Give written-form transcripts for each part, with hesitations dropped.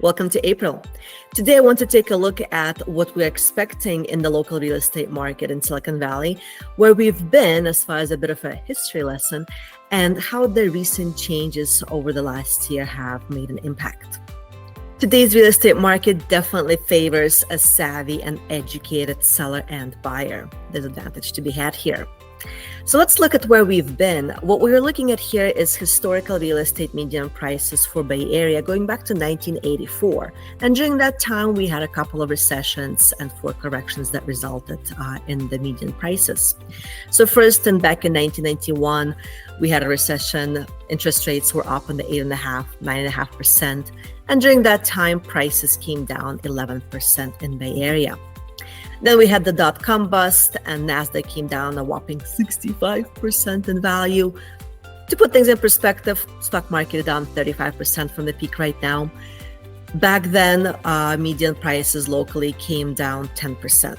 Welcome to April. Today, I want to take a look at what we're expecting in the local real estate market in Silicon Valley, where we've been as far as a bit of a history lesson, and how the recent changes over the last year have made an impact. Today's real estate market definitely favors a savvy and educated seller and buyer. There's advantage to be had here. So let's look at where we've been. What we're looking at here is historical real estate median prices for Bay Area going back to 1984. And during that time, we had a couple of recessions and 4 corrections that resulted in the median prices. So first, back in 1991, we had a recession. Interest rates were up in the 8.5%, 9.5%. And during that time, prices came down 11% in Bay Area. Then we had the dot-com bust, and NASDAQ came down a whopping 65% in value. To put things in perspective, stock market is down 35% from the peak right now. Back then, median prices locally came down 10%.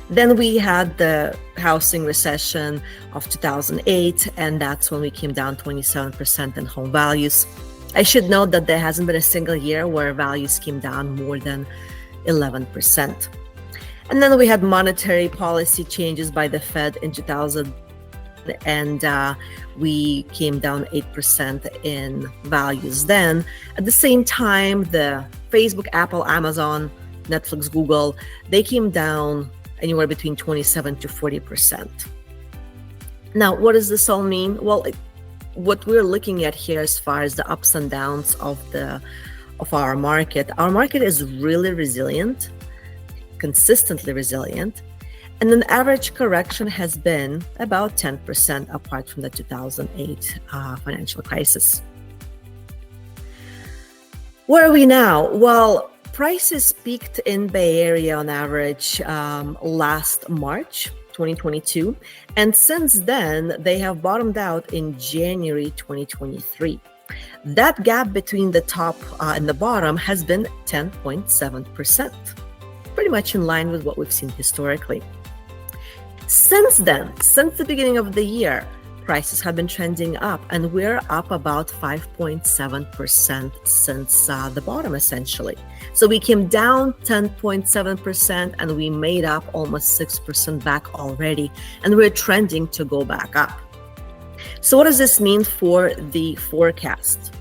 Then we had the housing recession of 2008, and that's when we came down 27% in home values. I should note that there hasn't been a single year where values came down more than 11%. And then we had monetary policy changes by the Fed in 2000, and we came down 8% in values then. At the same time, the Facebook, Apple, Amazon, Netflix, Google, they came down anywhere between 27 to 40%. Now, what does this all mean? Well, what we're looking at here as far as the ups and downs of our market is really resilient, consistently resilient, and an average correction has been about 10% apart from the 2008 financial crisis. Where are we now? Well, prices peaked in Bay Area on average last March 2022, and since then they have bottomed out in January 2023. That gap between the top and the bottom has been 10.7%. Pretty much in line with what we've seen historically. Since then, since the beginning of the year, prices have been trending up, and we're up about 5.7% since the bottom, essentially. So we came down 10.7%, and we made up almost 6% back already, and we're trending to go back up. So what does this mean for the forecast?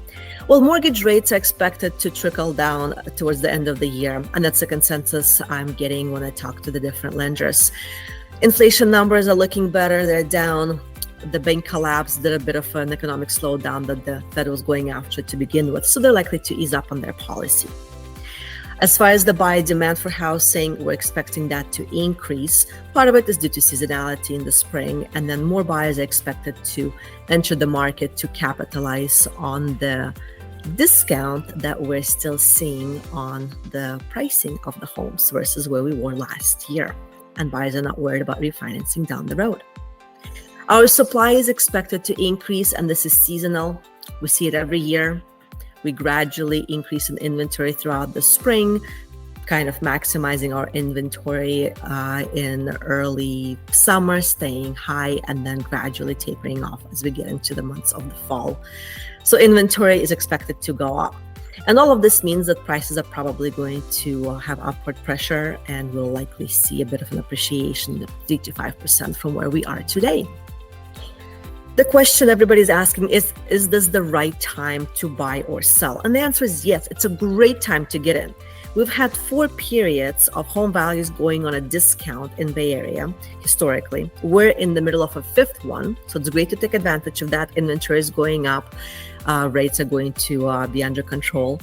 Well, mortgage rates are expected to trickle down towards the end of the year, and that's the consensus I'm getting when I talk to the different lenders. Inflation numbers are looking better, they're down. The bank collapse did a bit of an economic slowdown that the Fed was going after to begin with, so they're likely to ease up on their policy. As far as the buyer demand for housing, we're expecting that to increase. Part of it is due to seasonality in the spring, and then more buyers are expected to enter the market to capitalize on the discount that we're still seeing on the pricing of the homes versus where we were last year. And buyers are not worried about refinancing down the road. Our supply is expected to increase, and this is seasonal. We see it every year. We gradually increase in inventory throughout the spring, kind of maximizing our inventory in early summer, staying high, and then gradually tapering off as we get into the months of the fall. So inventory is expected to go up. And all of this means that prices are probably going to have upward pressure, and we'll likely see a bit of an appreciation of 3 to 5% from where we are today. The question everybody's asking is this the right time to buy or sell? And the answer is yes, it's a great time to get in. We've had 4 periods of home values going on a discount in Bay Area historically. We're in the middle of a 5th one, so it's great to take advantage of that. Inventory is going up, rates are going to be under control.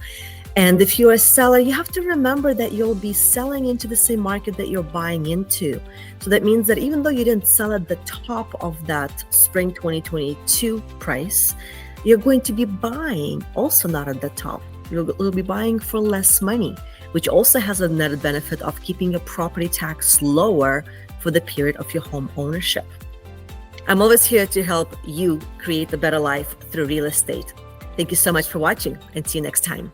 And if you're a seller, you have to remember that you'll be selling into the same market that you're buying into. So that means that even though you didn't sell at the top of that spring 2022 price, you're going to be buying also not at the top. You'll be buying for less money, which also has a net benefit of keeping your property tax lower for the period of your home ownership. I'm always here to help you create a better life through real estate. Thank you so much for watching, and see you next time.